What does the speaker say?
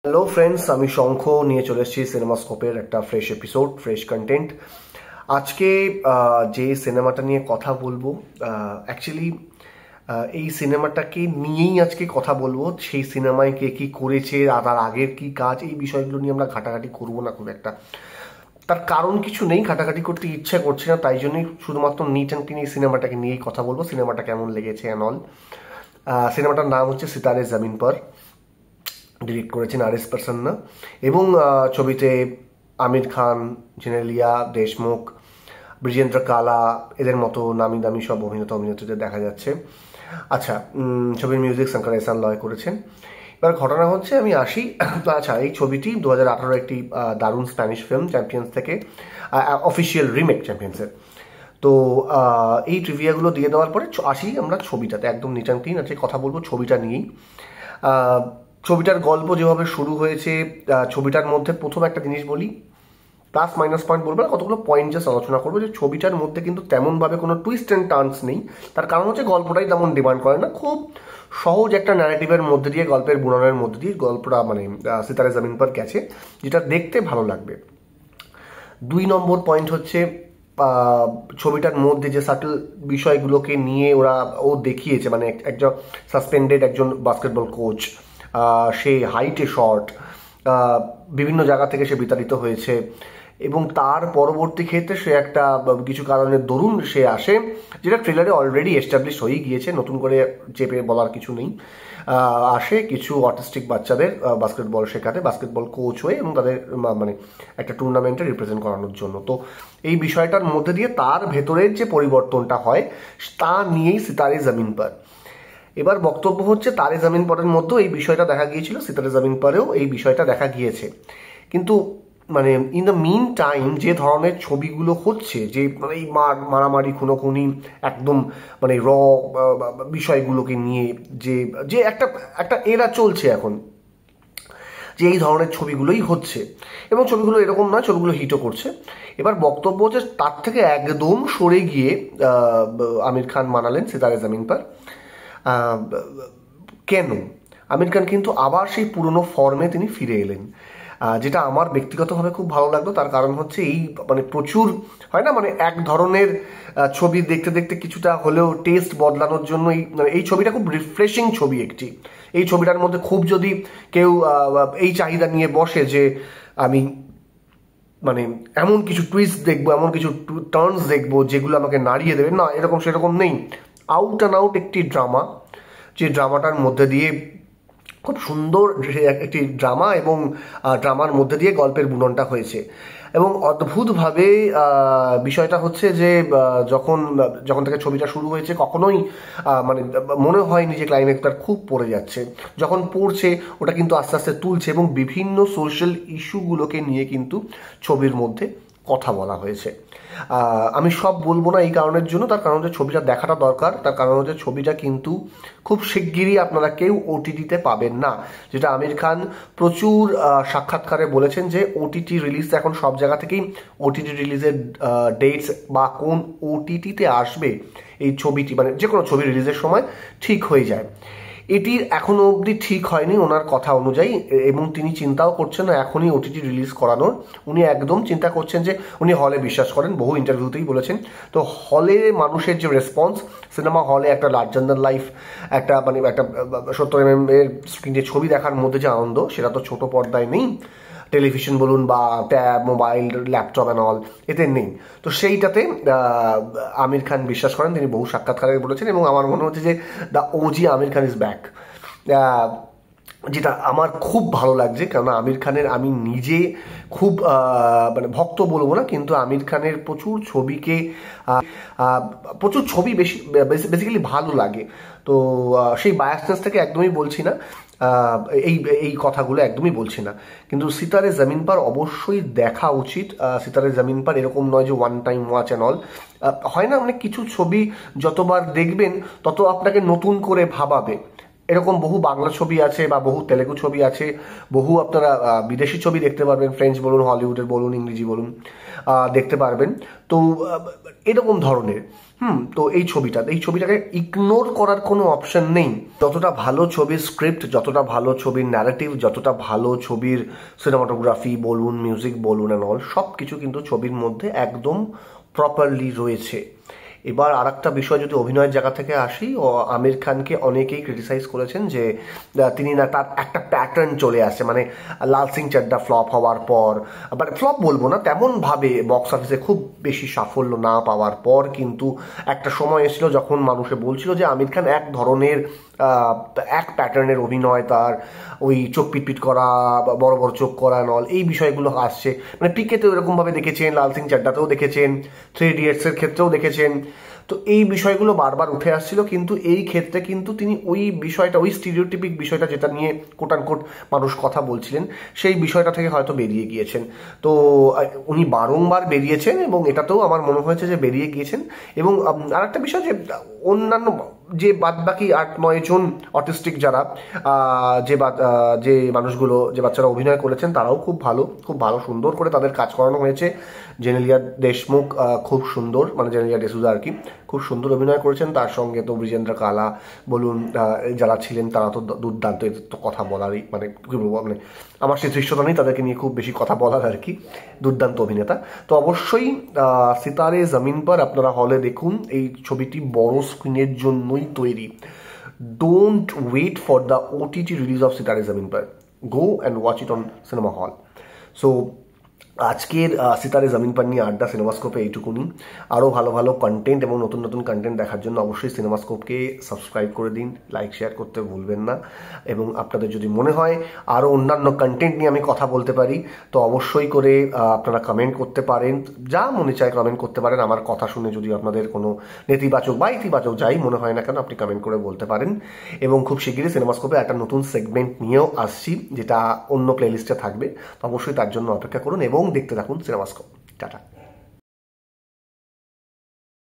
Hello friends, আমি শঙ্খ নিয়ে চলে এসেছি সিনেমাস্কোপের একটা ফ্রেশ এপিসোড, ফ্রেশ কন্টেন্ট। আজকে যে সিনেমাটা নিয়ে কথা বলবো, অ্যাকচুয়ালি এই সিনেমাটাকে নিয়েই আজকে কথা বলবো। সেই সিনেমায় কে কী করেছে আর তার আগের কী কাজ, এই বিষয়গুলো নিয়ে আমরা ঘাটাঘাটি করবো না খুব একটা। তার কারণ কিছু নেই, ঘাটাঘাটি করতে ইচ্ছা করছে না, তাই জন্যই শুধুমাত্র নিট অ্যান্ড ক্লিন এই সিনেমাটাকে নিয়েই কথা বলবো। সিনেমাটা কেমন লেগেছে অ্যান্ড অল। সিনেমাটার নাম হচ্ছে সিতারে জমিন পর, ডিরেক্ট করেছেন আর.এস. প্রসন্ন, এবং ছবিতে আমির খান, জেনেলিয়া দেশমুখ, ব্রিজেন্দ্র কালা, এদের মতো নামি দামি সব অভিনেত্রীদের দেখা যাচ্ছে। আচ্ছা, ছবির মিউজিক শঙ্কর এহসান লয় করেছেন। এবার ঘটনা হচ্ছে, আমি আসি। আচ্ছা, এই ছবিটি 2018 একটি দারুণ স্প্যানিশ ফিল্ম, চ্যাম্পিয়ন্স থেকে, অফিসিয়াল রিমেক চ্যাম্পিয়ন্সের। তো এই ট্রিভিয়াগুলো দিয়ে দেওয়ার পরে আসি আমরা ছবিটাতে, একদম নিট অ্যান্ড ক্লিন আজকে কথা বলবো ছবিটা নিয়েই। ছবিটার গল্প যেভাবে শুরু হয়েছে, ছবিটার মধ্যে প্রথম একটা জিনিস বলি, প্লাস মাইনাস পয়েন্ট বলবো না, কতগুলো পয়েন্ট জাস্ট আলোচনা করবো যে ছবিটার মধ্যে কিন্তু তেমনভাবে কোনো টুইস্ট অ্যান্ড টার্নস নেই। তার কারণ হচ্ছে গল্পটাই তেমন ডিমান্ড করে না, খুব সহজ একটা ন্যারেটিভের মধ্যে দিয়ে, গল্পের বুননের মধ্যে দিয়ে গল্পটা সিতারে জমিন পর গেছে, যেটা দেখতে ভালো লাগবে। 2 নম্বর পয়েন্ট হচ্ছে, ছবিটার মধ্যে যে সাটল বিষয়গুলোকে নিয়ে ও দেখিয়েছে, একজন সাসপেন্ডেড একজন বাস্কেটবল কোচ, সে হাইটে শর্ট, বিভিন্ন জায়গা থেকে সে বিতাড়িত হয়েছে, এবং তার পরবর্তী ক্ষেত্রে সে একটা কিছু কারণের দরুন সে আসে, যেটা ট্রেলারে অলরেডি এস্টাবলিশ হয়ে গিয়েছে, নতুন করে চেপে বলার কিছু নেই। আসে কিছু অটিস্টিক বাচ্চাদের বাস্কেটবল শেখাতে, বাস্কেটবল কোচ হয়ে, এবং তাদের একটা টুর্নামেন্টে রিপ্রেজেন্ট করানোর জন্য। তো এই বিষয়টার মধ্যে দিয়ে তার ভেতরের যে পরিবর্তনটা হয়, তা নিয়েই সিতারে জমিন পর। এবার বক্তব্য হচ্ছে, তারে জমিন পরের মধ্যেও এই বিষয়টা দেখা গিয়েছিল, সিতারে জমিন পরেও এই বিষয়টা দেখা গিয়েছে, কিন্তু ইন দ্য মিন টাইম যে ধরনের ছবিগুলো হচ্ছে, যে এই মারামারি খুনোখুনি, একদম র বিষয়গুলোকে নিয়ে যে যে একটা একটা এরা চলছে এখন, যে এই ধরনের ছবিগুলোই হচ্ছে, এবং ছবিগুলো এরকম নয়, ছবিগুলো হিটও করছে। এবার বক্তব্য হচ্ছে, তার থেকে একদম সরে গিয়ে আমির খান বানালেন সিতারে জমিন পর। কেন? আমির খান কিন্তু আবার সেই পুরনো ফর্মে তিনি ফিরে এলেন, যেটা আমার ব্যক্তিগতভাবে খুব ভালো লাগলো। তার কারণ হচ্ছে, এই প্রচুর হয় না, এক ধরনের ছবি দেখতে দেখতে কিছুটা হলেও টেস্ট বদলানোর জন্য এই ছবিটা খুব রিফ্রেশিং ছবি একটি। এই ছবিটার মধ্যে খুব যদি কেউ এই চাহিদা নিয়ে বসে যে আমি এমন কিছু টুইস্ট দেখবো, এমন কিছু টার্নস দেখবো যেগুলো আমাকে নাড়িয়ে দেবে, না, এরকম সেরকম নেই। আউট অ্যান্ড আউট একটি ড্রামা, যে ড্রামাটার মধ্যে দিয়ে খুব সুন্দর একটি ড্রামা, এবং ড্রামার মধ্যে দিয়ে গল্পের বুননটা হয়েছে। এবং অদ্ভুতভাবে বিষয়টা হচ্ছে যে যখন যখন থেকে ছবিটা শুরু হয়েছে, কখনোই মনে হয়নি যে ক্লাইম্যাক্সটা খুব পড়ে যাচ্ছে। যখন পড়ছে, ওটা কিন্তু আস্তে আস্তে তুলছে, এবং বিভিন্ন সোশ্যাল ইস্যুগুলোকে নিয়ে কিন্তু ছবির মধ্যে কথা বলা হয়েছে। আমি সব বলবো না এই কারণের জন্য, তার কারণ হচ্ছে ছবিটা দেখাটা দরকার। তার কারণ হচ্ছে ছবিটা কিন্তু খুব শিগগিরই আপনারা কেউ ওটিটিতে পাবেন না, যেটা আমির খান প্রচুর সাক্ষাৎকারে বলেছেন, যে ওটিটি রিলিজ এখন সব জায়গা থেকেই ওটিটি রিলিজের ডেটস বা কোন ওটিটিতে আসবে এই ছবিটি, যে কোনো ছবি রিলিজের সময় ঠিক হয়ে যায়। এটির এখনো অবধি ঠিক হয়নি ওনার কথা অনুযায়ী, এবং তিনি চিন্তাও করছেন না এখনই ওটিটি রিলিজ করানোর। উনি একদম চিন্তা করছেন যে, উনি হলে বিশ্বাস করেন, বহু ইন্টারভিউতেই বলেছেন। তো হলে মানুষের যে রেসপন্স, সিনেমা হলে একটা লার্জার দ্যান লাইফ, একটা একটা 70 mm এর স্ক্রিনে ছবি দেখার মধ্যে যে আনন্দ, সেটা তো ছোট পর্দায় নেই। টেলিভিশন বলুন বা tab, mobile, laptop and all, এতে নেই। তো সেইটাতে আমির খান বিশ্বাস করেন, তিনি বহু সাক্ষাৎকারে বলেছেন, এবং আমার মনে হচ্ছে যে the OG Aamir Khan is back, যেটা আমার খুব ভালো লাগছে। কেননা আমির খানের আমি নিজে খুব ভক্ত বলবো না, কিন্তু আমির খানের প্রচুর ছবি বেসিক্যালি ভালো লাগে। তো সেই বায়াসনেস থেকে একদমই বলছি না, এই কথাগুলো একদমই বলছি না, কিন্তু সিতারে জমিন পর অবশ্যই দেখা উচিত। সিতারে জমিন পর এরকম নয় যে one time watch and all, হয় না, কিছু ছবি যতবার দেখবেন তত আপনাকে নতুন করে ভাবাবে। এরকম বহু বাংলা ছবি আছে বা বহু তেলেগু ছবি আছে, বহু আপনারা বিদেশি ছবি দেখতে পারবেন, ফ্রেঞ্চ বলুন, হলিউডের বলুন, ইংরেজি বলুন, দেখতে পারবেন। তো এরকম ধরনের তো এই ছবিটাকে ইগনোর করার কোনো অপশন নেই। যতটা ভালো ছবির স্ক্রিপ্ট, যতটা ভালো ছবির ন্যারেটিভ, যতটা ভালো ছবির সিনেমাটোগ্রাফি বলুন, মিউজিক বলুন অ্যান্ড অল, সব কিছু কিন্তু ছবির মধ্যে একদম প্রপারলি রয়েছে। এবার আর একটা বিষয় যদি অভিনয়ের জায়গা থেকে আসি, আমির খানকে অনেকেই ক্রিটিসাইজ করেছেন যে তিনি না, তার একটা প্যাটার্ন চলে আসছে, মানে লাল সিং চাড্ডা ফ্লপ হওয়ার পর, মানে ফ্লপ বলবো না, তেমনভাবে বক্স অফিসে খুব বেশি সাফল্য না পাওয়ার পর কিন্তু একটা সময় এসেছিল যখন মানুষে বলছিল যে আমির খান এক ধরনের এক প্যাটার্নের অভিনয়, তার ওই চোখ পিটপিট করা, বড় বড় চোখ করা নল, এই বিষয়গুলো আসছে। মানে পিকেতেও এরকমভাবে দেখেছেন, লাল সিং চাড্ডাতেও দেখেছেন, 3 ইডিয়টসের ক্ষেত্রেও দেখেছেন। তো এই বিষয়গুলো বারবার উঠে আসছিল, কিন্তু এই ক্ষেত্রে কিন্তু তিনি ওই বিষয়টা, ওই স্টিরিওটিপিক বিষয়টা যেটা নিয়ে কোটানকোট মানুষ কথা বলছিলেন, সেই বিষয়টা থেকে হয়তো বেরিয়ে গিয়েছেন। তো উনি বারংবার বেরিয়েছেন এবং এটাতেও আমার মনে হয়েছে যে বেরিয়ে গিয়েছেন। এবং আরেকটা বিষয় যে অন্যান্য যে বাদবাকি 8-9 জন অটিস্টিক যারা, যে মানুষগুলো, যে বাচ্চারা অভিনয় করেছেন, তারাও খুব ভালো সুন্দর করে তাদের কাজ করানো হয়েছে। জেনেলিয়া দেশমুখ খুব সুন্দর, মানে জেনেলিয়া ডেসুজা আর কি, খুব সুন্দর অভিনয় করেছেন। তার সঙ্গে তো ব্রিজেন্দ্র কালা বলুন, যারা ছিলেন তারা তো দুর্দান্ত, এদের তো কথা বলারই, মানে কী বলবো, মানে আমার সেই দৃশ্যতা নেই তাদেরকে নিয়ে খুব বেশি কথা বলার আর কি, দুর্দান্ত অভিনেতা। তো অবশ্যই সিতারে জমিন পর আপনারা হলে দেখুন, এই ছবিটি বড় স্ক্রিনের জন্যই তৈরি। Don't wait for the OTT release of Sitaare Zameen Par, go and watch it on cinema hall. So আজকের সিতারে জমিন পার নিয়ে আড্ডা সিনেমাস্কোপে এইটুকুনি। আরও ভালো ভালো কন্টেন্ট এবং নতুন নতুন কন্টেন্ট দেখার জন্য অবশ্যই সিনেমাস্কোপকে সাবস্ক্রাইব করে দিন, লাইক শেয়ার করতে ভুলবেন না। এবং আপনাদের যদি মনে হয় আরও অন্যান্য কন্টেন্ট নিয়ে আমি কথা বলতে পারি, তো অবশ্যই করে আপনারা কমেন্ট করতে পারেন, যা মনে চায় কমেন্ট করতে পারেন। আমার কথা শুনে যদি আপনাদের কোনো নেতিবাচক বা ইতিবাচক যাই মনে হয় না কেন, আপনি কমেন্ট করে বলতে পারেন। এবং খুব শিগগিরই সিনেমাস্কোপে একটা নতুন সেগমেন্ট নিয়েও আসছি, যেটা অন্য প্লেলিস্টে থাকবে। তো অবশ্যই তার জন্য অপেক্ষা করুন এবং দেখতে থাকুন সিনেমাস্কোপ। টাটা।